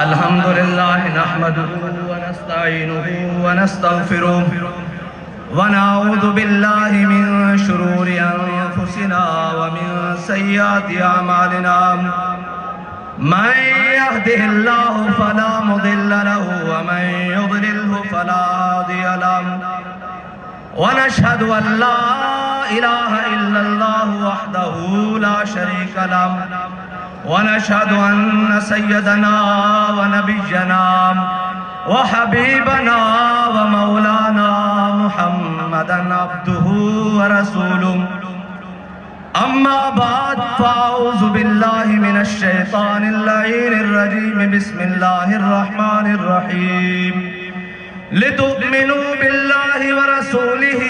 الحمدللہ نحمده ونستعینه ونستغفره ونعوذ باللہ من شرور انفسنا ومن سیئات اعمالنا من يهده الله فلا مضل له ومن يضلله فلا هادي له ونشهد ان لا اله الا الله وحده لا شريك له ونشهد أن سيدنا ونبينا وحبيبنا ومولانا محمدا عبده ورسوله أما بعد فأعوذ بالله من الشيطان اللعين الرجيم بسم الله الرحمن الرحيم لتؤمنوا بالله ورسوله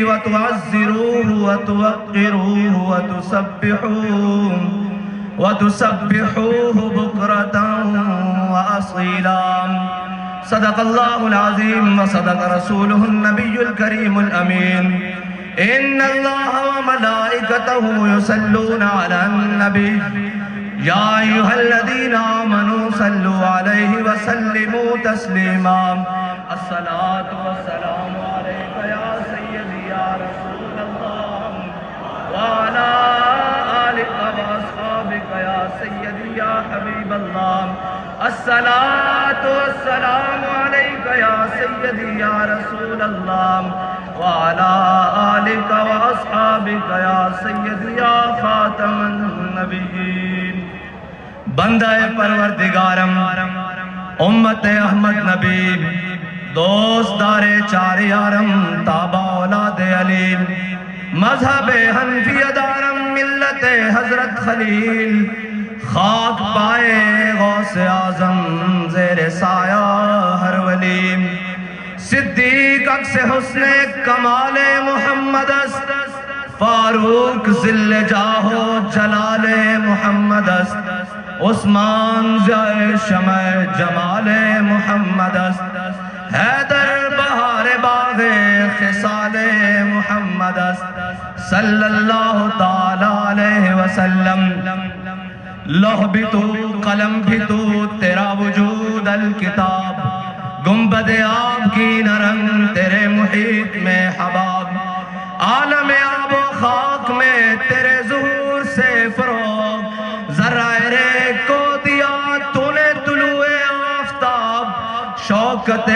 وتعزروه وتوقروه وتسبحوه بكرة وأصيلا صدق الله العظيم وصدق رسوله النبي الكريم الأمين إن الله وملائكته يصلون على النبي يا أيها الذين آمنوا صلوا عليه وسلموا تسليما الصلاة والسلام عليك يا سيدي يا رسول الله وعلى آلك وأصحابك يا سيدي يا حبيب الله الصلاة والسلام عليك يا سيدي يا رسول الله وعلى آلك وأصحابك يا سيدي يا خاتم النبيين بندہ پروردگارم امت احمد نبی دوست دار چار یارم تابع اولاد علی مذہب حنفی دارم ملت حضرت خلیل خاک پائے غوث اعظم زیر سایہ ہر ولی صدیق عکس حسن کمال محمد است فاروق ذل جاہ و جلال محمد است عثمان ضیاء شمع جمال محمد است حیدر بہار باغ خصال محمد است صلی اللہ تعالی علیہ وسلم لوح بھی تو قلم بھی تو تیرا وجود الکتاب گنبد آب کی نرنگ تیرے محیط میں حباب عالم آب و خاک میں تیرے ظہور سے فروغ ذرائع کو دیا تو نے طلوع آفتاب شوکت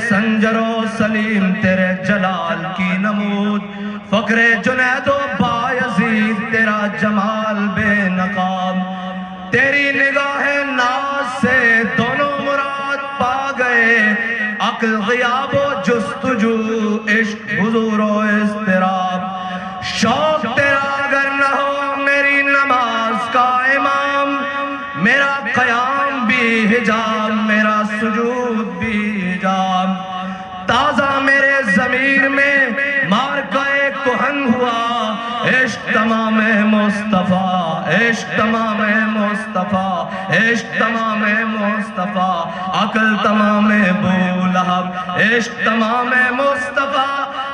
سنجر و سلیم تیرے جلال کی نمود فقر جنید و بایزید تیرا جمال بے نقاب تیری نگاہ ناز سے دونوں مراد پا گئے عقل غیاب و جستجو عشق حضور و اضطراب شوق تیرا اگر نہ ہو میری نماز کا امام میرا قیام بھی حجاب میرا سجود بھی حجاب تازہ میرے ضمیر میں مارکہ کہن ہوا عشق تمام مصطفیٰ عشق تمام مصطفیٰ عشق تمام مصطفیٰ عقل تمام بولہب عشق تمام مصطفیٰ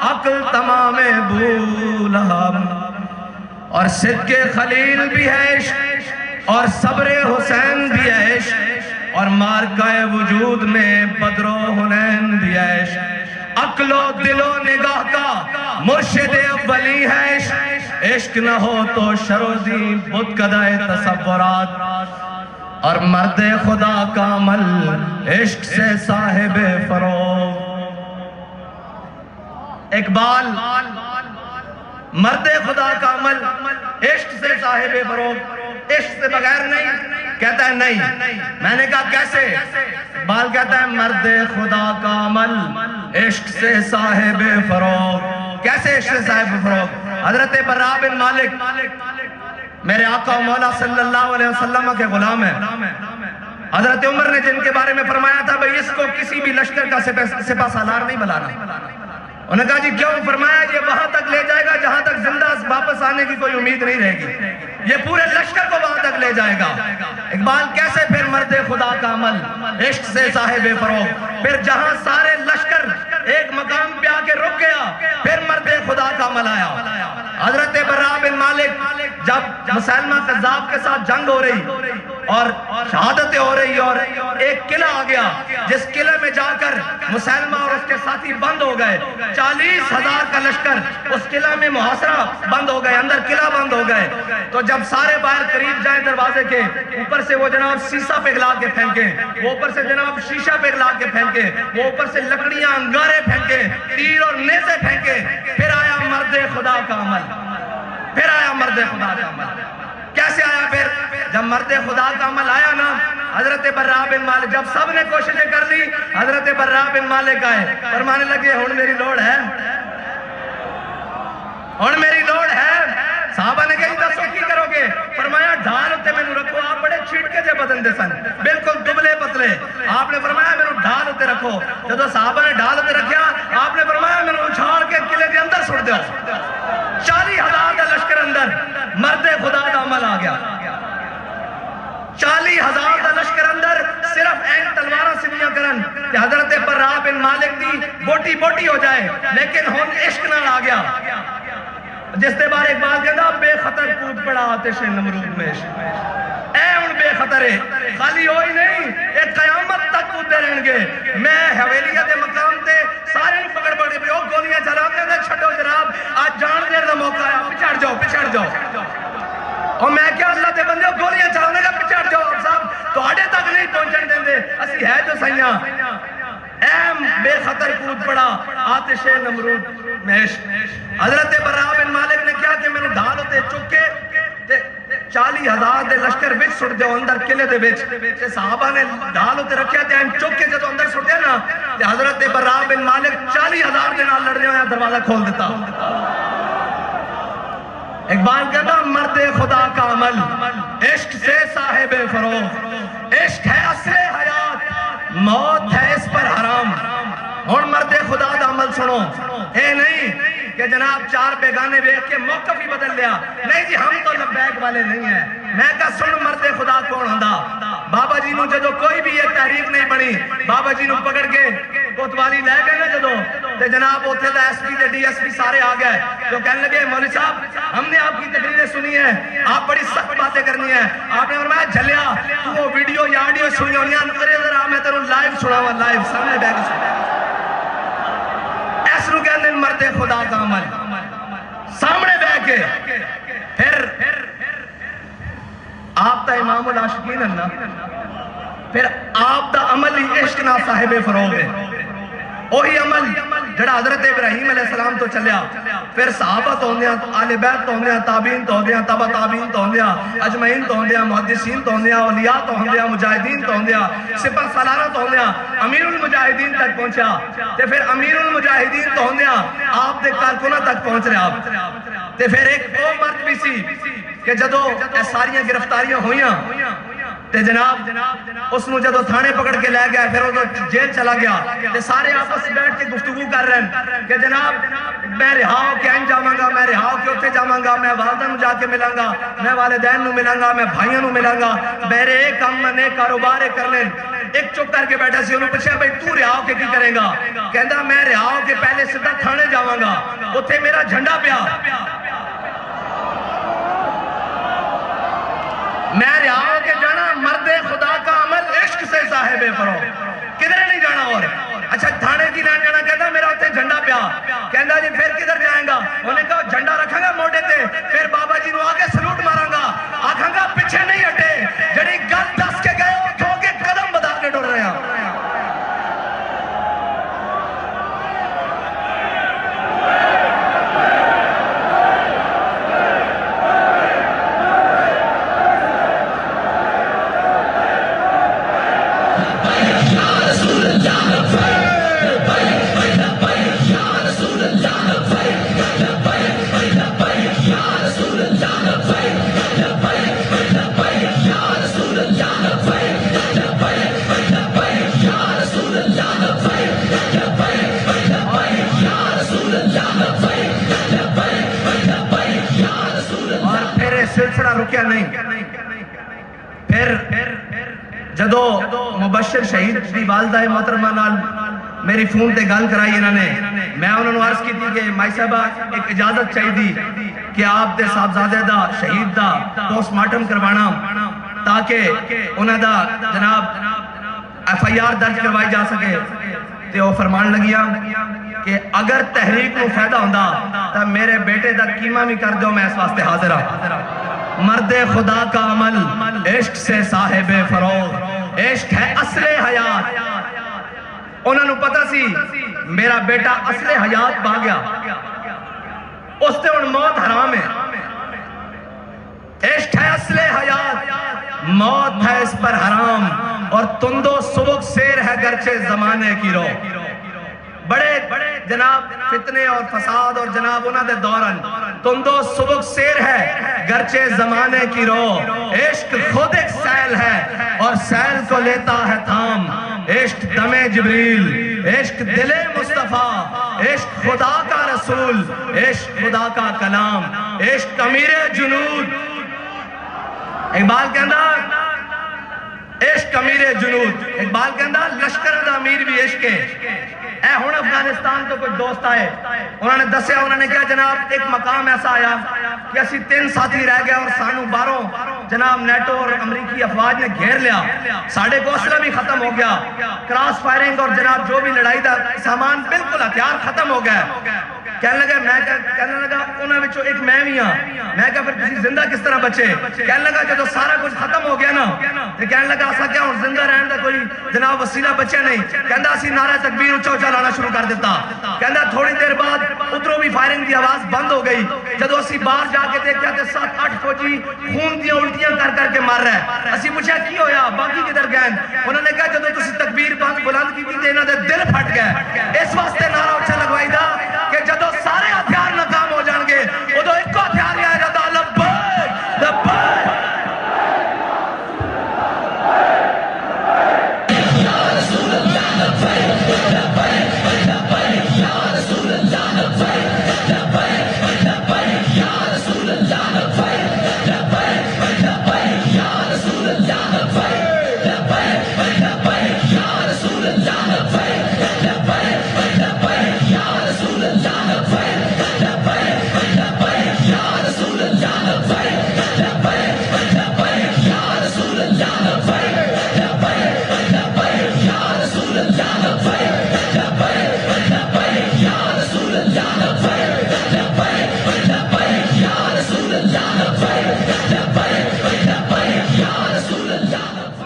عقل تمام بولہب اور صدق خلیل بھی ہے عشق اور صبر حسین بھی ہے عشق اور مارکہ وجود میں بدر و حنین بھی ہے عشق عقل و دل و نگاہ کا مرشد اولی ہے عشق عشق نہ ہو تو شروزی بت کدہ تصورات اور مرد خدا کا عمل عشق سے صاحب فروغ اقبال مرد خدا کا عمل عشق سے صاحب فروغ عشق سے بغیر نہیں کہتا ہے نہیں میں نے کہا کیسے بال کہتا ہے مرد خدا کا عمل عشق سے صاحب فروغ کیسے عشق سے صاحب فروغ حضرت براء بن مالک میرے آقا و مولا صلی اللہ علیہ وسلم کے غلام ہیں حضرت عمر نے جن کے بارے میں فرمایا تھا بھئی اس کو کسی بھی لشکر کا سپہ سالار نہیں بلانا انہوں نے کہا جی کیوں فرمایا یہ وہاں تک لے جائے گا جہاں تک زندہ واپس آنے کی کوئی امید نہیں رہے گی یہ پورے لشکر کو وہاں تک لے جائے گا۔ اقبال کیسے پھر مرد خدا کا عمل عشق سے صاحب فروغ، پھر جہاں سارے لشکر ایک مقام پہ آ کے رک گیا پھر مرد خدا کا عمل آیا۔ حضرت براء بن مالک جب مسلمہ کذاب کے ساتھ جنگ ہو رہی اور شہادتیں ہو رہی اور ایک قلعہ آ گیا جس قلعے میں جا کر مسلمہ اور اس کے ساتھی بند ہو گئے، 40,000 کا لشکر اس قلعہ میں محاصرہ بند ہو گئے، اندر قلعہ بند ہو گئے۔ تو جب سارے باہر قریب جائیں دروازے کے اوپر سے وہ جناب سیسا پگھلا کے پھینکیں، وہ اوپر سے جناب شیشہ پگھلا کے پھینکیں، وہ اوپر سے لکڑیاں انگارے پھینکیں، تیر اور نیزے پھینکیں، پھر آیا مرد خدا کا عمل، پھر آیا مرد خدا کا عمل۔ کیسے آیا پھر؟ جب مرد خدا کا عمل آیا نا، حضرت براء بن مالک جب سب نے کوششیں کر لی، حضرت براء بن مالک آئے، فرمانے لگے ہن میری لوڑ ہے، ہن میری لوڑ ہے۔ صحابہ نے کہا دسو کی کرو گے؟ فرمایا ڈھال ہوتے میں نو رکھو، آپ بڑے چھٹکے جے بدن دے سن، بالکل دبلے پتلے، آپ نے فرمایا میں نو ڈھال ہوتے رکھو۔ جب صحابہ نے ڈھال ہوتے رکھیا، آپ نے فرمایا میں نو اچھاڑ کے قلعے کے اندر سٹ دیو۔ 40,000 کا لشکر اندر، مرد خدا کا عمل آ گیا۔ 40,000 کا لشکر اندر، صرف این تلوارہ سویاں کرن کہ حضرت براء بن مالک دی بوٹی بوٹی ہو جائے، لیکن ہن عشق نال آ گیا۔ جس دے بارے اقبال کہتا بے خطر کود پڑا آتش نمرود میں عشق، اے ان بے خطر ہے خالی ہوئی نہیں، ایک قیامت تک کودے رہن گے۔ میں حویلیہ دے مقام تے سارے پکڑ پکڑ کے گولیاں چلاتے ہیں، چھٹو جناب آج جان دیر دا موقع ہے، پچھڑ جاؤ پچھڑ جاؤ۔ اور میں کیا اللہ دے بندے گولیاں چلانے کا پچھڑ جاؤ، آپ صاحب تو آڑے تک نہیں پہنچن دیں دے، اسی ہے جو سیاں ایم بے خطر کود پڑا آتش نمرود میں عشق۔ حضرت براء بن مالک نے کیا کہ میں نے ڈھال ہوتے چکے 40,000 دے لشکر بچ سٹ دیو اندر قلعے دے بچ، تے صحابہ نے ڈھال ہوتے رکھیا تے چک کے جدو اندر سٹ دیا نا تے حضرت براء بن مالک 40,000 دے نال لڑنے ہویا دروازہ کھول دیتا۔ اقبال کہتا مرد خدا کا عمل عشق سے صاحب فروغ، عشق ہے اصل حیات، موت ہے اس پر حرام۔ اور مرد خدا کا عمل سنو، اے نہیں کہ جناب چار بیگانے بیٹھ کے موقف ہی بدل لیا، نہیں جی ہم تو لبیک والے نہیں ہیں۔ میں کہا سن مرد خدا کون ہوندا؟ بابا جی نو جدو کوئی بھی یہ تحریک نہیں بنی، بابا جی نو پکڑ کے کوتوالی لے گئے نا جدو تے جناب اوتھے دا ایس پی تے ڈی ایس پی سارے آ گئے، تو کہنے لگے مولوی صاحب ہم نے آپ کی تقریریں سنی ہیں، آپ بڑی سخت باتیں کرنی ہیں۔ آپ نے فرمایا جھلیا تو وہ ویڈیو یا آڈیو سنی ہونی ہیں، نکرے ذرا میں تیروں لائیو سناواں، لائیو سامنے بیٹھ کے سنا۔ ایس نو کہندے مرد خدا کا عمل سامنے بیٹھ کے پھر آپ تا امام العاشقین ہے نا، پھر آپ دا عمل ہی عشق نہ صاحب فروغ ہے۔ وہی عمل جڑا حضرت ابراہیم علیہ السلام تو چلیا، پھر صحابہ تو ہوندیاں، آل بیت تو ہوندیاں، تابعین تو ہوندیاں، تبع تابعین تو ہوندیاں، اجمعین تو ہوندیاں، محدثین تو ہوندیاں، اولیاء تو ہوندیاں، مجاہدین تو ہوندیاں، سپہ سالارہ تو ہوندیاں، امیر المجاہدین تک پہنچا، تے پھر امیر المجاہدین تو ہوندیاں آپ دے کارکنہ تک پہنچ رہے آپ، تے پھر ایک وہ مرد بھی سی کہ جدو اے ساریاں گرفتاریاں ہوئیاں تے جناب اس نو جدو تھانے پکڑ کے لے گیا، پھر وہ جیل چلا گیا، تے سارے آپس بیٹھ کے گفتگو کر رہے ہیں کہ جناب میں رہا ہو کے این جاواں گا، میں رہا ہو کے اتھے جاواں گا، میں والدہ نو جا کے ملاں گا، میں والدین نو ملاں گا، میں بھائیوں نو ملاں گا، میرے ایک کام میں نیک کاروبار کر لیں۔ ایک چپ کر کے بیٹھا سی، انہوں پوچھا بھائی تو رہا ہو کے کی کریں گا؟ کہندا میں رہا ہو کے پہلے سیدھا تھانے جاواں گا، اتھے میرا جھنڈا پیا، میں رہا ہو کے جانا مرد خدا کا عمل عشق سے صاحب فروغ، کدھر نہیں جانا اور اچھا تھانے کی نہ جانا، کہتا میرا اتنے جھنڈا پیا، کہندا جی پھر کدھر جائیں گا؟ انہوں نے کہا جھنڈا رکھاں گا موٹے تے، پھر بابا جی نو آگے سلوٹ ماراں گا، آکھاں گا پیچھے نہیں ہٹے، جڑی گل دس کے گئے ہو کھو کے قدم بدا کے ڈر رہے ہیں۔ سلسلہ رکیا جدو مبشر شہید دی والدہ محترمہ نال میری فون تے گل کرائی انہوں نے، میں انہوں نے عرض کی تھی کہ مائی صاحبہ ایک اجازت چاہی دی کہ آپ دے صاحبزادے دا شہید دا پوسٹ مارٹم کروانا تاکہ انہوں دا جناب ایف آئی آر درج کروائی جا سکے. تے وہ فرمان لگیا کہ اگر تحریک کو فائدہ ہوندہ تو میرے بیٹے دا قیمہ بھی کر دو، میں اس واسطے حاضر ہوں. مرد خدا کا عمل عشق سے صاحب فروغ، عشق ہے اصل حیات. انہوں نے پتا سی میرا بیٹا اصل حیات پا گیا، اس سے ان موت حرام ہے. عشق ہے اصل حیات، موت ہے اس پر حرام، اور تندو سبک سیر ہے گرچہ زمانے کی رو. بڑے جناب فتنے اور فساد اور جناب انہوں نے دورن تندو سبک سیر ہے گرچہ زمانے کی رو. عشق خود ایک سیل ہے اور سیل کو لیتا ہے تھام. عشق دم جبریل، عشق دل مصطفیٰ، عشق خدا کا رسول، عشق خدا کا کلام، عشق امیر جنود. اقبال کہندہ عشق امیر جنود، اقبال کہندہ لشکر دا امیر بھی عشق ہے. اے ہون افغانستان تو کچھ دوست آئے، انہوں نے دسیا، انہوں نے کہا جناب ایک مقام ایسا آیا کہ اسی 3 ساتھی رہ گئے اور سانو باروں جناب نیٹو اور امریکی افواج نے گھیر لیا، ساڑھے گوسلہ بھی ختم ہو گیا، کراس فائرنگ اور جناب جو بھی لڑائی دا سامان بالکل ہتھیار ختم ہو گیا. کہنے لگا انہوں نے ایک میں بھی ہاں. میں کہا پھر کسی زندہ کس طرح بچے؟ کہنے لگا جب سارا کچھ ختم ہو گیا نا تو کہنے لگا ایسا کیا ہوں زندہ رہنے دا کوئی جناب وسیلہ بچے نہیں. کہندہ اسی نعرہ تکبیر اچھا اچھا لانا شروع کر دیتا. کہندہ تھوڑی دیر بعد ادھروں بھی فائرنگ دی آواز بند ہو گئی. جدو اسی باہر جا کے دیکھا تے 7-8 فوجی خون دیاں الٹیاں کر کے مار رہے ہیں. اسی پوچھا کی ہویا باقی کدھر گئے؟ انہوں نے کہا جدو تسی تکبیر بلند کی تھی انہوں نے دل پھٹ گئے. اس واسطے نعرہ اچھا لگوائی دا کہ جدو سارے ہتھیار ناکام ہو جان گے ادھو ایک کو ہتھیار آیا جاتا لبیک لبیک.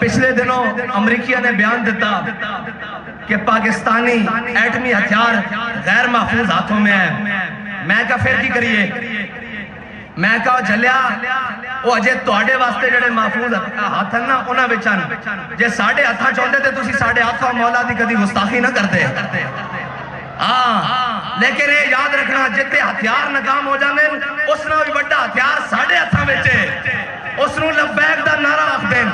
پچھلے دنوں امریکہ نے بیان دیتا کہ پاکستانی ایٹمی ہتھیار غیر محفوظ ہاتھوں میں ہے. میں کہا پھر کی کریے؟ میں کہا جھلیا وہ اجے توڑے واسطے جڑے محفوظ ہاتھن نا انہاں بچان جے ساڑھے ہاتھاں چاہتے تھے تسی ساڑھے ہاتھاں مولا دی کدی گستاخی نہ کرتے. لیکن یہ یاد رکھنا جتے ہتھیار ناکام ہو جانے اس نے بھی بڑا ہتھیار ساڑھے ہاتھاں بچے اس نے لبیک دا نعرہ آخ دیں.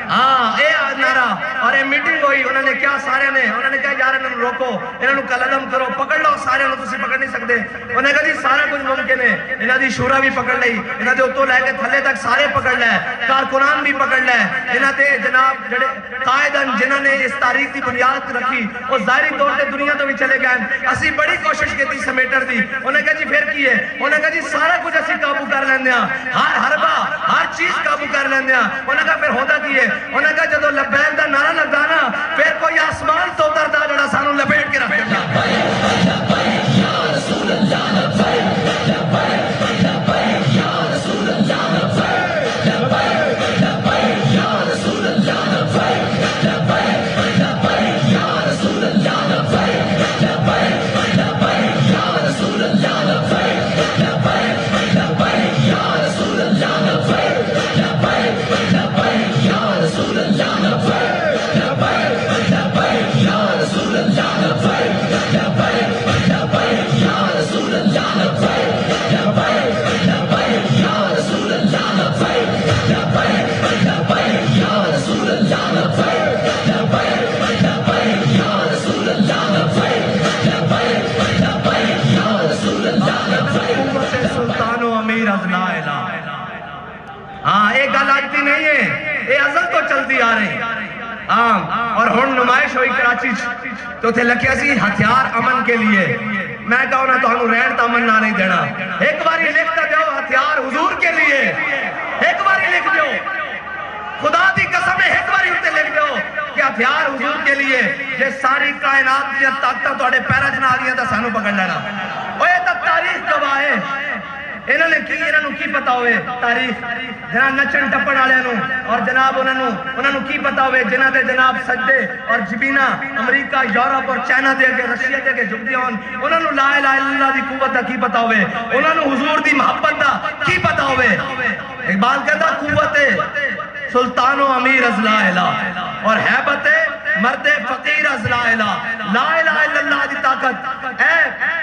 اے نعرہ اور یہ میٹنگ ہوئی. انہوں نے کیا سارے نے انہوں نے کہا یار انہوں نے روکو انہوں نے قلم کرو پکڑ لو سارے انہوں تسی پکڑ نہیں سکتے. انہوں نے کہا جی سارا کچھ ممکن ہے. انہوں نے شورا بھی پکڑ لئی انہوں نے اتو لے کے تھلے تک سارے پکڑ لے کارکنان بھی پکڑ لے. انہوں نے جناب جڑے قائدن جنہوں نے اس تاریخ کی بنیاد رکھی وہ ظاہری طور سے دنیا تو بھی چلے گئے. اسی بڑی کوشش کی تھی سمیٹر دی. انہوں نے کہا جی پھر کی ہے؟ انہوں نے کہا جی سارا کچھ اسی قابو کر لیندے ہیں ہر حربہ ہر چیز قابو کر لیندے ہیں. انہوں نے کہا پھر ہوتا کی ہے؟ انہوں نے کہا جدو لبیک دا نعرہ لگتا نا پھر کوئی آسمان تو اترتا جڑا سانو لپیٹ کے رکھ دیتا. رہی اور ہن نمائش ہوئی کراچی تو تھے لکھیا سی ہتھیار امن کے لیے میں کہا انہاں تو ہمیں رہن تا امن نہ نہیں دینا ایک باری لکھتا دیو ہتھیار حضور کے لیے ایک باری لکھ دیو خدا دی قسم ہے ایک باری ہوتے لکھ دیو کہ ہتھیار حضور کے لیے جس ساری کائنات دیا طاقتاں توڑے پیرا جنا دیا تا سانو پکڑ لینا وہ یہ تک تاریخ گواہ ہے انہوں نے کی پتا ہوئے تاریخ جناب نچن ٹپن والے اور جناب انہوں نے کی پتا ہوئے جنہ دے جناب سجدے اور جبینہ امریکہ یورپ اور چائنا دے کے رشیا دے کے جھک دیا انہوں نے لا الہ الا اللہ دی قوت دا کی پتا ہوئے انہوں نے حضور دی محبت دا کی پتا ہوئے اقبال کہتا قوت سلطان و امیر از لا الہ اور حیبت مرد فقیر از لا الہ لا الہ الا اللہ دی طاقت اے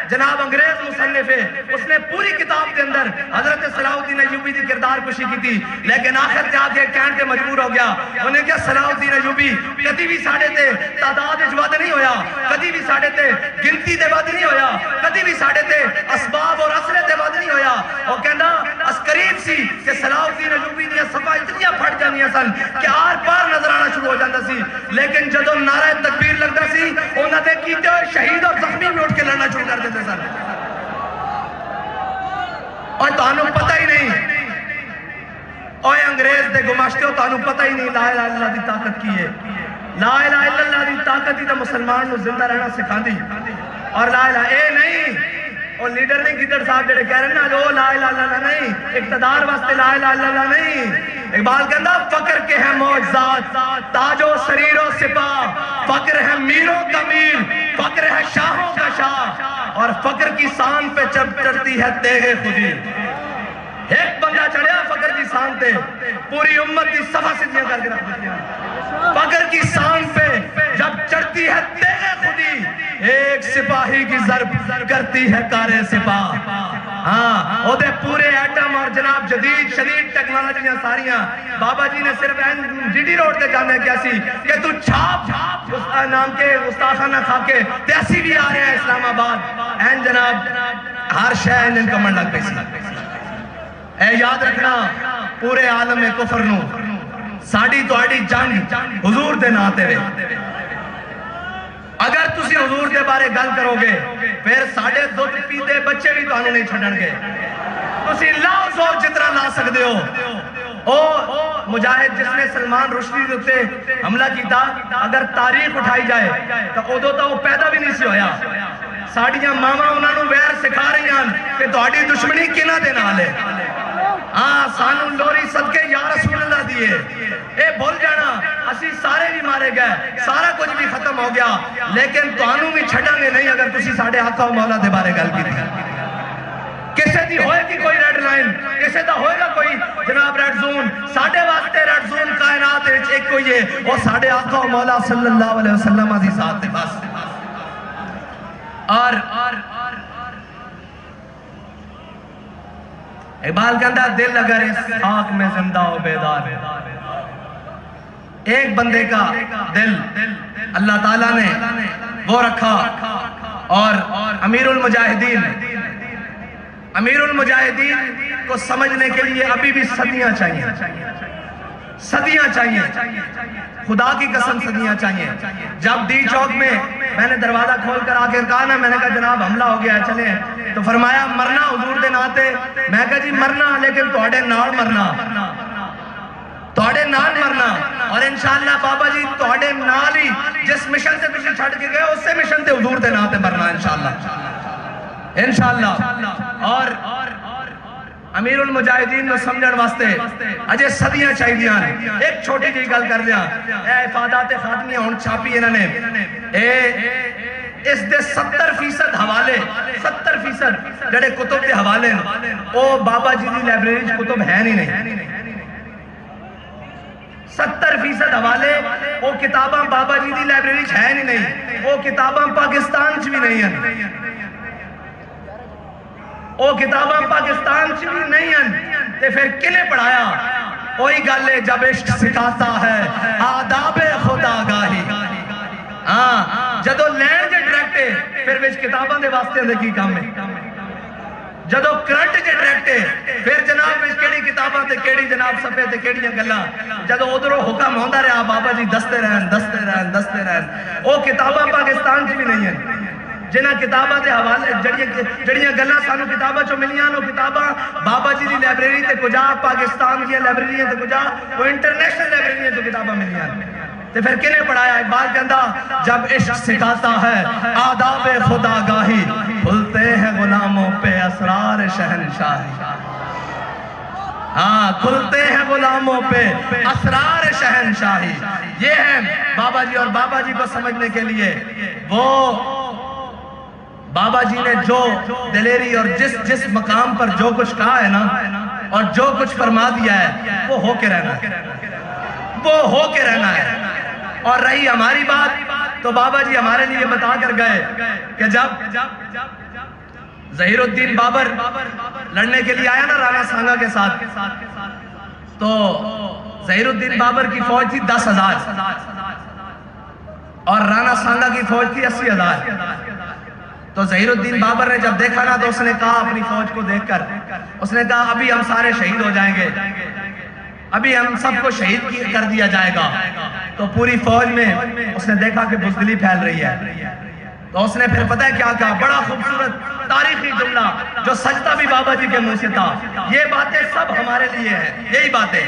جناب انگریز مصنف ہے اس نے پوری کتاب کے اندر حضرت صلاح الدین ایوبی دی کردار کشی کی تھی لیکن آخر تے آگے کہن تے مجبور ہو گیا انہیں کیا صلاح الدین ایوبی کدی بھی ساڑھے تے تعداد اجواد نہیں ہویا کدی بھی ساڑھے تے گنتی دے بعد نہیں ہویا کدی بھی ساڑھے تے اسباب اور اثرے دے بعد نہیں ہویا اور کہنا اس قریب سی کہ صلاح الدین ایوبی دیا صفحہ اتنیاں پھٹ جانیاں سن کہ آر پار نظر آنا شروع ہو جاندہ سی لیکن جدو نعرہ تکبیر لگتا سی انہاں دے کیتے ہوئے شہید اور زخمی بھی اٹھ کے لڑنا شروع کر دیتے سن اور تانوں پتہ ہی نہیں اوہ انگریز دے گماشتے ہو تانوں پتہ ہی نہیں لا الہ الا اللہ دی طاقت کی ہے لا الہ الا اللہ دی طاقت ہی تو مسلمان نو زندہ رہنا سکھان دی اور لا الہ اے نہیں اور لیڈر نہیں گیدر صاحب جڑے کہہ رہے ہیں نا جو لا الہ الا اللہ نہیں اقتدار واسطے لا الہ الا اللہ نہیں اقبال کہتا فقر کے ہیں معجزات تاج و سریر و سپاہ فقر ہے میروں کا میر فقر ہے شاہوں کا شاہ اور فقر کی سان پہ چڑھتی ہے تیغ خودی ایک بندہ چڑھیا فقر کی سان پہ پوری امت کی صفحہ سدھیاں کر کے رکھ دیتے ہیں فقر کی سان پہ جب چڑھتی ہے تیغ خودی ایک سپاہی کی ضرب کرتی ہے کار سپاہ ہاں وہ دے پورے ایٹم اور جناب جدید شدید ٹیکنالوجیاں ساریاں بابا جی نے صرف جی ڈی روڈ تے جانے کیا سی کہ تو چھاپ نام کے استاخانہ کھا کے تیسی بھی آ رہے ہیں اسلام آباد این جناب ہر شہر ان کا من لگ پیسی اے یاد رکھنا پورے عالم میں کفر نو ساڑی تو آڑی جنگ حضور دے ناتے رہے اگر تسی حضور دے بارے گل کرو گے پھر ساڑھے دودھ پیتے بچے بھی تو آنو نہیں چھڑن گے تسی لاؤ زور جتنا لا سکتے ہو او مجاہد جس نے سلمان رشدی دوتے حملہ کی تھا اگر تاریخ اٹھائی جائے تو ادو تا وہ پیدا بھی نہیں سی ہویا ساڑھیاں ماما انہوں نے ویر سکھا رہی ہیں کہ تو آڑی دشمنی کنا دینا لے سانو لوری صدقے یا رسول اللہ دیئے اے بھول جانا اسی سارے بھی مارے گئے سارا کچھ بھی ختم ہو گیا لیکن توانوں بھی چھڑا گے نہیں اگر تسی ساڑھے آقا و مولا دے بارے گل کی تھی کسے دی ہوئے کی کوئی ریڈ لائن کسے دا ہوئے گا کوئی جناب ریڈ زون ساڑھے واسطے ریڈ زون کائنات ایک کوئی ہے وہ ساڑھے آقا و مولا صلی اللہ علیہ وسلم آزی ذات دے بس اور اقبال کہتا ہے دل اگر اس خاک میں زندہ ہو بیدار ایک بندے کا دل اللہ تعالیٰ نے وہ رکھا اور امیر المجاہدین کو سمجھنے کے لیے ابھی بھی صدیاں چاہیے خدا کی قسم صدیاں چاہیے جب ڈی چوک میں نے دروازہ کھول کر آ کے کہا نا میں نے کہا جناب حملہ ہو گیا ہے چلیں تو فرمایا مرنا حضور دے ناتے میں کہا جی مرنا لیکن توڑے نال مرنا توڑے نال مرنا اور انشاءاللہ بابا جی توڑے نال ہی جس مشن سے تجھے چھڑ کے گئے اس سے مشن تے حضور دے ناتے مرنا انشاءاللہ اور امیر المجاہدین نے سمجھن واسطے اجے صدیاں چاہی دیاں ایک چھوٹی جی گل کر دیا اے افادات خاتمیہ ہون چھاپی انہوں نے اس دے 70% حوالے 70% جڑے کتب دے حوالے او بابا جی دی لائبریری کتب ہے نہیں 70% حوالے او کتاباں بابا جی دی لائبریری ہے نہیں او کتاباں پاکستان چ بھی نہیں ہیں او کتاباں پاکستان چ بھی نہیں ہیں تے پھر کنے پڑھایا وہی گل ہے جب عشق سکھاتا ہے آداب خدا گاہی جدو لین جے ڈائریکٹ پھر وچ کتاباں دے واسطے دے کی کام ہے جدو کرنٹ کے ڈائریکٹے پھر جناب کیڑی کتاباں تے کیڑی جناب صفحے تے کیڑیاں گلاں جدو ادھروں حکم ہوندا رہا بابا جی دستے رہن او کتاباں پاکستان چ بھی نہیں ہیں جنہ کتاباں دے حوالے جڑیاں گلاں سانو کتاباں چوں ملیاں نو کتاباں بابا جی دی لائبریری تے کجا پاکستان دی لائبریریاں تے کجا وہ انٹرنیشنل لائبریریاں تے کتاباں ملیاں تے پھر کنے پڑھایا اقبال کہندا جب عشق سکھاتا ہے آداب خدا گاہی کھلتے ہیں غلاموں پہ اسرار شہنشاہی ہاں کھلتے ہیں غلاموں پہ اسرار شہنشاہی یہ ہے بابا جی اور بابا جی کو سمجھنے کے لیے وہ بابا جی نے جو دلیری اور جس مقام پر جو کچھ کہا ہے نا اور جو کچھ فرما دیا ہے وہ ہو کے رہنا ہے وہ ہو کے رہنا ہے اور رہی ہماری بات تو بابا جی ہمارے لیے بتا کر گئے کہ جب ظہیر الدین بابر لڑنے کے لیے آیا نا رانا سانگا کے ساتھ تو ظہیر الدین بابر کی فوج تھی 10,000 اور رانا سانگا کی فوج تھی 80,000 تو ظہیر الدین بابر نے جب دیکھا نا تو اس نے کہا اپنی فوج کو دیکھ کر اس نے کہا ابھی ہم سارے شہید ہو جائیں گے ابھی ہم سب کو شہید کر دیا جائے گا تو پوری فوج میں اس نے دیکھا کہ بزدلی پھیل رہی ہے تو اس نے پھر پتہ ہے کیا کہا بڑا خوبصورت تاریخی جملہ جو سجدہ بھی بابا جی کے منہ سے تھا یہ باتیں سب ہمارے لیے ہیں یہی باتیں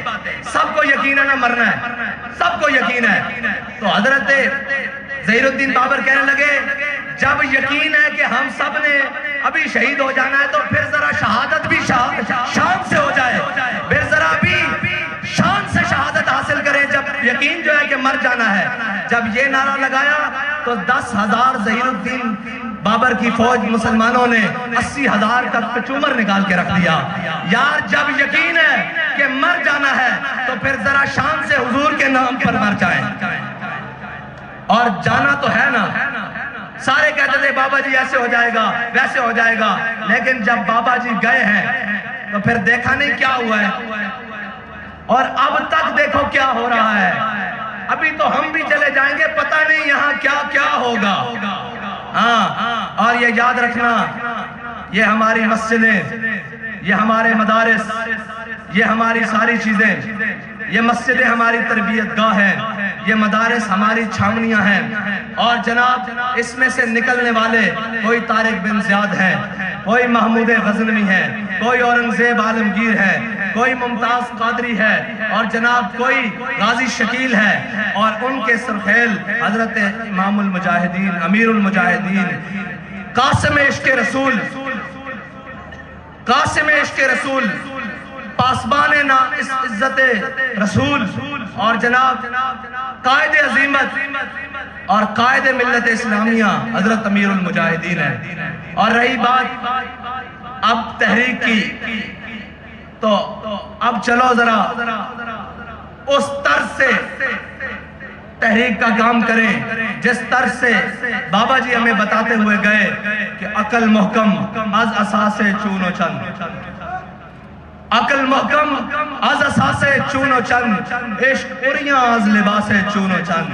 سب کو یقین ہے نہ مرنا ہے سب کو یقین ہے تو حضرت ظہیر الدین بابر کہنے لگے جب یقین ہے کہ ہم سب نے ابھی شہید ہو جانا ہے تو پھر ذرا شہادت بھی شان سے ہو جائے پھر ذرا بھی شان سے شہادت حاصل کریں جب یقین جو ہے کہ مر جانا ہے جب یہ نعرہ لگایا تو 10,000 ظہیر الدین بابر کی فوج مسلمانوں نے 80,000 کا کچومر نکال کے رکھ دیا یار جب یقین ہے کہ مر جانا ہے تو پھر ذرا شان سے حضور کے نام پر مر جائیں اور جانا تو ہے نا سارے کہتے تھے بابا جی ایسے ہو جائے گا ویسے ہو جائے گا لیکن جب بابا جی گئے ہیں تو پھر دیکھا نہیں کیا ہوا ہے اور اب تک دیکھو کیا ہو رہا ہے ابھی تو ہم بھی چلے جائیں گے پتہ نہیں یہاں کیا کیا ہوگا ہاں اور یہ یاد رکھنا یہ ہماری مسجدیں یہ ہمارے مدارس یہ ہماری ساری چیزیں یہ مسجدیں ہماری تربیت گاہ ہیں یہ مدارس ہماری چھاونیاں ہیں اور جناب اس میں سے نکلنے والے کوئی طارق بن زیاد ہے کوئی محمود غزنوی ہے کوئی اورنگزیب عالمگیر ہے کوئی ممتاز قادری ہے اور جناب کوئی غازی شکیل ہے اور ان کے سرخیل حضرت امام المجاہدین امیر المجاہدین قاسم عشق رسول قاسم عشق رسول پاسبان عزت رسول اور جناب قائد عظیمت اور قائد ملت اسلامیہ حضرت امیر المجاہدین ہے اور رہی بات اب تحریک کی تو اب چلو ذرا اس طرز سے تحریک کا کام کریں جس طرز سے بابا جی ہمیں بتاتے ہوئے گئے کہ عقل محکم از اساس چون و چند عقل محکم از اساس چون و چند عشق اریاں از لباس چون و چند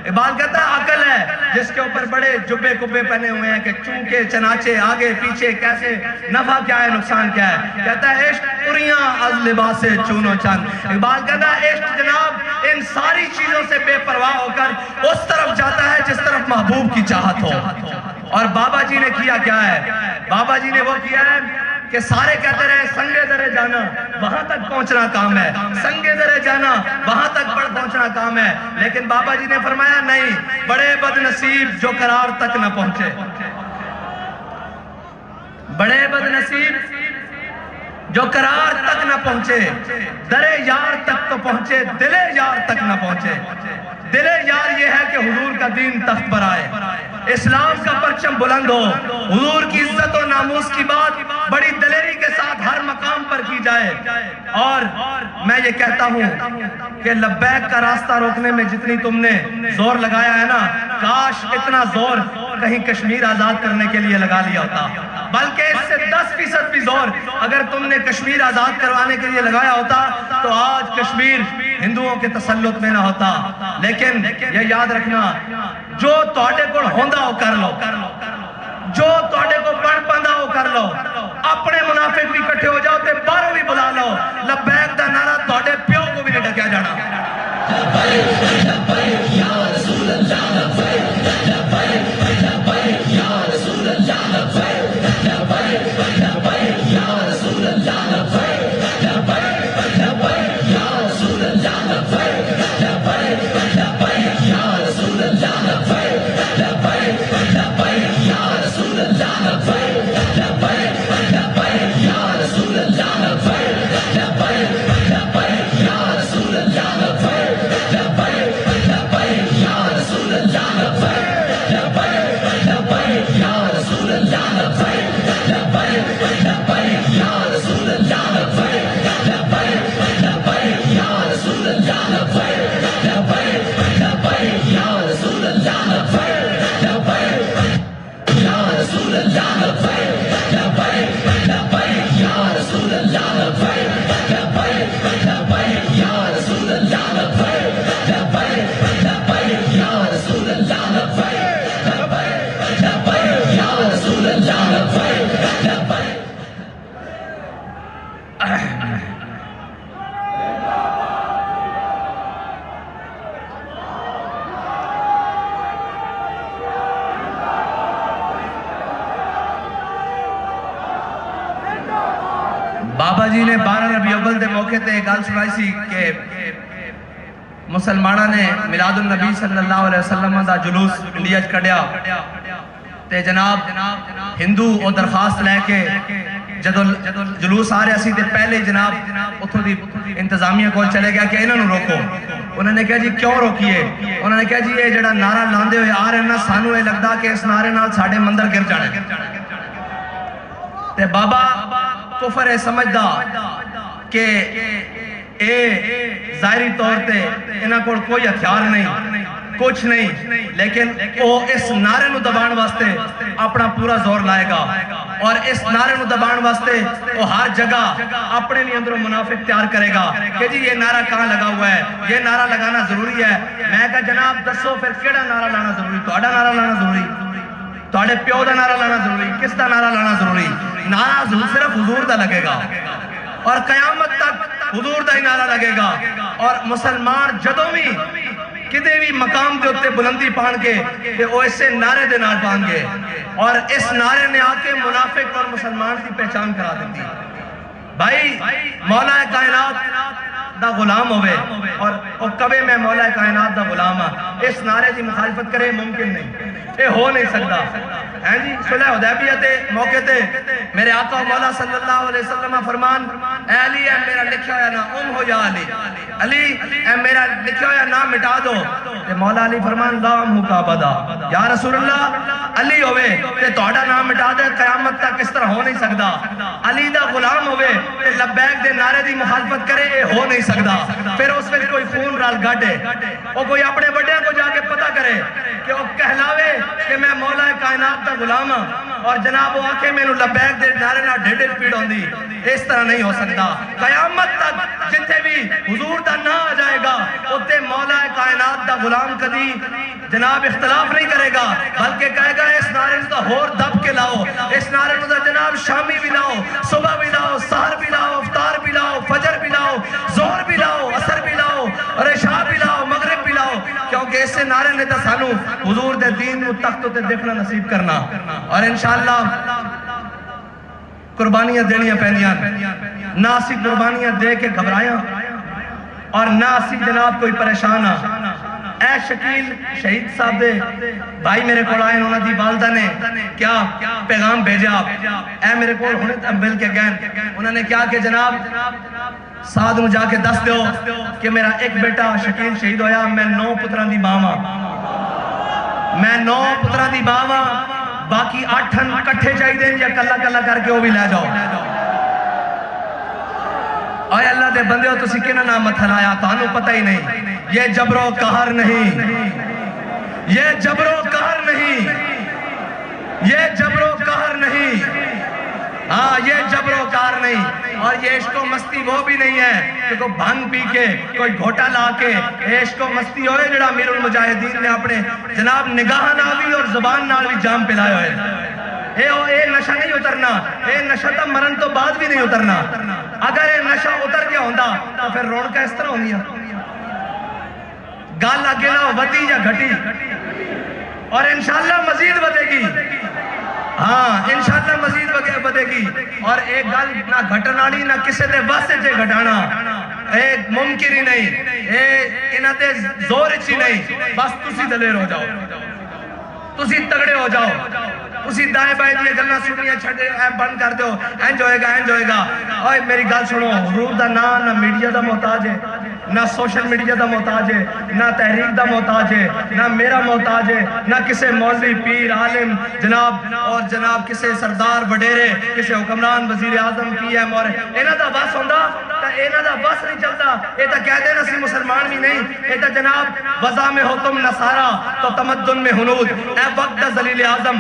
اقبال کہتا ہے عقل ہے جس کے اوپر بڑے جبے کبے پہنے ہوئے ہیں کہ چونکے چناچے آگے پیچھے کیسے نفع کیا ہے نقصان کیا ہے کہتا ہے عشق اریاں از لباس چون و چند اقبال کہتا ہے عشق جناب ان ساری چیزوں سے بے پرواہ ہو کر اس طرف جاتا ہے جس طرف محبوب کی چاہت ہو اور بابا جی نے کیا کیا ہے بابا جی نے وہ کیا ہے کہ سارے کہتے رہے سنگے درے جانا وہاں تک پہنچنا کام ہے سنگے درے جانا وہاں تک پہنچنا کام ہے لیکن بابا جی نے فرمایا نہیں بڑے بد نصیب جو قرار تک نہ پہنچے بڑے بد نصیب جو قرار تک نہ پہنچے درے یار تک تو پہنچے دلے یار تک نہ پہنچے دلے یار یہ ہے کہ حضور کا دین تخت پر آئے اسلام کا پرچم بلند ہو حضور کی عزت و ناموس کی بات بڑی دلیری کے ساتھ ہر مقام پر کی جائے اور میں یہ کہتا ہوں کہ لبیک کا راستہ روکنے میں جتنی تم نے زور لگایا ہے نا کاش اتنا زور کہیں کشمیر آزاد کرنے کے لیے لگا لیا ہوتا بلکہ اس سے 10% بھی زور اگر تم نے کشمیر آزاد کروانے کے لیے لگایا ہوتا تو آج کشمیر ہندوؤں کے تسلط میں نہ ہوتا لیکن یہ یاد رکھنا جو تواڈے کول ہوندا او کر لو جو تواڈے کو بن پاندا وہ کر لو، اپنے منافق بھی کٹھے ہو جاؤ تے باہروں بھی بلا لو، لبیک دا نعرہ تواڈے پیو کو بھی نہیں ڈکیا جانا۔ لبیک لبیک یا رسول اللہ، لبیک لبیک لبیک یا رسول اللہ، لبیک لبیک لبیک یا رسول اللہ، لبیک لبیک لبیک یا رسول اللہ، لبیک لبیک لبیک یا رسول اللہ، لبیک لبیک لبیک یا رسول اللہ، لبیک لبیک لبیک یا رسول اللہ، لبیک لبیک لبیک یا رسول اللہ، لبیک لبیک لبیک یا رسول اللہ، لبیک لبیک لبیک یا رسول اللہ، لبیک لبیک لبیک یا رسول اللہ، لبیک لبیک لبیک یا رسول اللہ، لبیک لبیک لبیک یا رسول اللہ، لبیک لبیک یا رسول اللہ، لبیک لبیک لبیک یا رسول اللہ، لبیک لبیک لبیک یا رسول اللہ، لبیک لبیک لبیک یا رسول اللہ، لبیک لبیک لبیک یا رسول اللہ، لبیک لبیک۔ بابا جی نے 12 ربیع اول دے موقع تے ایک گل سنائی سی کہ مسلمانہ نے میلاد النبی صلی اللہ علیہ وسلم دا جلوس انڈیا کڈیا تے جناب ہندو او درخواست لے کے جدو جلوس آ رہا سی تے پہلے جناب اتھوں دی انتظامیہ کو چلے گیا کہ انہوں نے روکو۔ انہوں نے کہا جی کیوں روکیے؟ انہوں نے کہا جی یہ جڑا نعرہ لاندے ہوئے آ رہے ہیں نا سانو یہ لگدا کہ اس نعرے نال ساڈے مندر گر جانے تے بابا کفر سمجھدا کہ اے ظاہری طور تے انہاں کول کوئی ہتھیار نہیں کچھ نہیں، لیکن وہ اس نعرے نو دبان واسطے اپنا پورا زور لائے گا اور اس نعرے نو دبان واسطے وہ ہر جگہ اپنے لیے اندروں منافق تیار کرے گا کہ جی یہ نعرہ کہاں لگا ہوا ہے، یہ نعرہ لگانا ضروری ہے۔ میں کہا جناب دسو پھر کیڑا نعرہ لانا ضروری؟ تہاڈا نعرہ لانا ضروری؟ تہاڈے پیو دا نعرہ لانا ضروری؟ کس دا نعرہ لانا ضروری؟ نعرہ صرف حضور دا لگے گا اور قیامت تک حضور دا ہی نعرہ لگے گا۔ اور مسلمان جدوں بھی کدے بھی مقام دے ہوتے بلندی پان کے کہ وہ اسے نعرے دے نال پان گے اور اس نعرے نے آ کے منافق اور مسلمان کی پہچان کرا دیتی۔ بھائی مولا کائنات دا غلام ہوئے اور کبھی میں مولا کائنات دا غلام ہاں، اس نعرے کی مخالفت کرے ممکن نہیں، یہ ہو نہیں سکتا۔ ہیں جی صلح حدیبیہ تے موقع تے میرے آقا مولا صلی اللہ علیہ وسلم فرمان اے علی اے میرا لکھا ہوا نام ہو یا علی، علی اے میرا لکھا ہوا نام مٹا دو تے مولا علی فرمان لام ہو کا بدا یا رسول اللہ علی ہوئے تے توڑا نام مٹا دے قیامت تک اس طرح ہو نہیں سکتا۔ علی دا غلام ہوئے تے لبیک دے نعرے دی مخالفت کرے یہ ہو نہیں سکتا۔ پھر اس وقت کوئی خون رال گاڑے وہ کوئی اپنے بڑے کو جا کے پتہ کرے کہ وہ کہلاوے کہ میں مولا کائنات دا غلام ہاں اور جناب وہ آکے میں لبیک دے نعرے نہ ڈیڑھ سپیڈ ہوندی، اس طرح نہیں ہو سکتا۔ قیامت تک جتھے بھی حضور دا نہ آ جائے گا اتے مولا کائنات دا غلام کدی جناب اختلاف نہیں کرے گا بلکہ کہے گا اس نعرے نو دا ہور دب کے لاؤ، اس نعرے نو دا جناب شامی بھی لاؤ، صبح بھی لاؤ، سحر بھی لاؤ، افطار بھی لاؤ، فجر بھی لاؤ، ظہر بھی لاؤ، عصر بھی لاؤ اور عشاء بھی لاؤ، مغرب بھی لاؤ، کیونکہ اس سے نعرے نے تا سانو حضور دے دین نو تخت تے دیکھنا نصیب کرنا اور انشاءاللہ قربانیاں دینیاں پیندیاں نہ اسی قربانیاں دے کے گھبرایا اور نہ اسی جناب کوئی پریشان اے شکیل شہید صاحب دے بھائی میرے کو آئے انہوں نے دی والدہ نے کیا پیغام بھیجا اے میرے کو مل کے گئن انہوں نے کیا کہ جناب سعد میں جا کے دس دیو کہ میرا ایک بیٹا شکیل شہید ہویا، میں 9 پتران دی ماما، میں 9 پتران دی ماما، باقی 8 کٹھے چاہی دیں یا کلا کلا کر کے وہ بھی لے جاؤ۔ اے اللہ دے بندے ہو تسی کنا نام متھن آیا تانو پتہ ہی نہیں، یہ جبر و قہر نہیں، یہ جبر و قہر نہیں، یہ جبر و قہر نہیں، ہاں یہ جبر و قہر نہیں اور یہ عشق و مستی وہ بھی نہیں ہے کہ کوئی بھنگ پی کے کوئی گھوٹا لا کے عشق و مستی ہوئے جڑا امیر المجاہدین نے اپنے جناب نگاہ نال بھی اور زبان نال بھی جام پلائے ہوئے اے نشہ نہیں اترنا، اے نشہ تا مرن تو بعد بھی نہیں اترنا. اگر اے نشہ اتر گیا ہوندا تو پھر رونقاں اس طرح ہوندیاں. گل اگے نہ ودی یا گھٹی، اور انشاءاللہ مزید ودے گی. ہاں انشاءاللہ مزید ودے گی. اور ایک گل نہ گھٹن والی نہ کسے دے واسطے چے گھٹانا ایک ممکن ہی نہیں، انہاں تے زور چی نہیں. بس تسی دلیر ہو جاؤ، تسی تگڑے ہو جاؤ، تسی دائیں بائیں دیئے گلنا سنیاں چھڑے بند کر دو، اینج ہوئے گا اینج ہوئے گا. اوہ میری گل سنو، حضور دا نہ میڈیا دا محتاج ہے، نہ سوشل میڈیا دا محتاج ہے، نہ تحریک دا محتاج ہے، نہ میرا محتاج ہے، نہ کسے مولوی پیر عالم جناب اور جناب کسے سردار وڈیرے، کسے حکمران وزیر اعظم پی ایم. اور اینا دا بس ہوندہ تا اینا دا بس نہیں چلتا. اے تا کہہ دے نسی مسلمان بھی نہیں. اے تا جناب وضع میں ہو تم نصارہ تو تمدن میں ہنود. اے وقت دا ذلیل اعظم،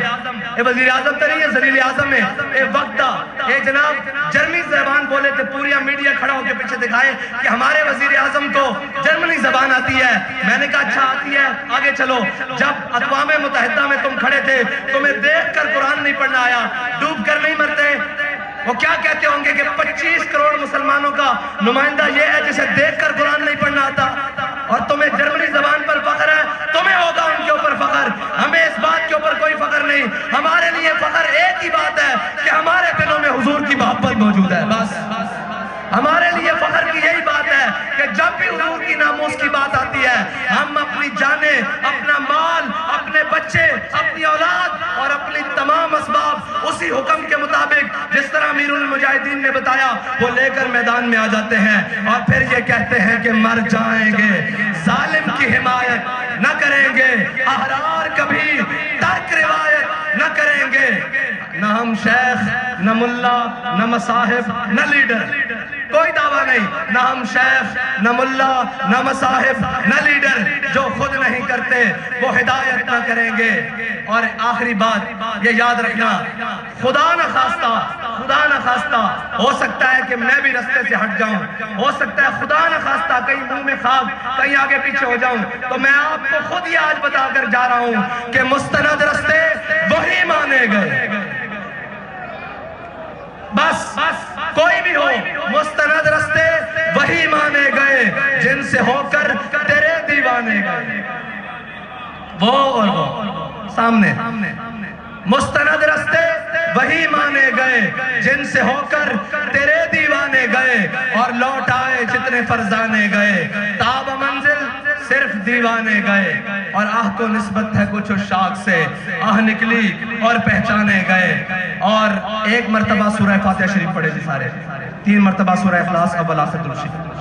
اے وزیر اعظم تا نہیں ہے ذلیل اعظم ہے. اے وقت دا اے جناب جرمنی زبان بولے تھے، پوریا میڈیا کھڑا ہو کے پیچھے دکھائے کہ ہمارے وزیر اعظم کو جرمنی زبان آتی ہے. میں نے کہا اچھا آتی ہے، آگے چلو. جب اقوام متحدہ میں تم کھڑے تھے تمہیں دیکھ کر قرآن نہیں پڑھنا آیا، ڈوب کر نہیں مرتے. وہ کیا کہتے ہوں گے کہ 25 کروڑ مسلمانوں کا نمائندہ یہ ہے جسے دیکھ کر قرآن نہیں پڑھنا آتا، اور تمہیں جرمنی زبان پر فخر ہے. تمہیں ہوگا ان کے اوپر فخر، ہمیں اس بات کے اوپر کوئی فخر نہیں. ہمارے لیے فخر ایک ہی بات ہے کہ ہمارے دلوں میں حضور کی محبت موجود ہے. بس ہمارے لیے فخر کی یہی بات ہے کہ جب بھی حضور کی ناموس کی بات آتی ہے ہم اپنی جانیں، اپنا مال، اپنے بچے، اپنی اولاد اور اپنی تمام اسباب اسی حکم کے مطابق جس طرح امیر المجاہدین نے بتایا وہ لے کر میدان میں آ جاتے ہیں. اور پھر یہ کہتے ہیں کہ مر جائیں گے، ظالم کی حمایت نہ کریں گے، احرار کبھی ترک روایت نہ کریں گے. نہ ہم شیخ، نہ ملا، نہ مصاحب، نہ لیڈر، کوئی دعویٰ نہیں. نہ ہم شیخ، نہ ملا، نہ مصاحب، نہ لیڈر. جو خود نہیں کرتے وہ ہدایت نہ کریں گے. اور آخری بات یہ یاد رکھنا، خدا نہ خواستہ ہو سکتا ہے کہ میں بھی رستے سے ہٹ جاؤں، ہو سکتا ہے خدا نہ خواستہ کہیں منہ میں خواب، کہیں آگے پیچھے ہو جاؤں. تو میں آپ کو خود یہ آج بتا کر جا رہا ہوں کہ مستند رستے وہی مانے گئے. بس کوئی بھی ہو، مستند رستے وہی مانے گئے جن سے ہو کر تیرے دیوانے گئے. وہ اور وہ سامنے، مستند رستے وہی مانے گئے جن سے ہو کر تیرے دیوانے گئے. اور لوٹ آئے جتنے فرزانے گئے، تاب منزل صرف دیوانے گئے. اور آہ کو نسبت ہے کچھ شاک سے، آہ نکلی اور پہچانے گئے. اور ایک مرتبہ سورہ فاتحہ شریف پڑھے جی سارے، 3 مرتبہ سورہ اخلاص اول آخر درود شریف.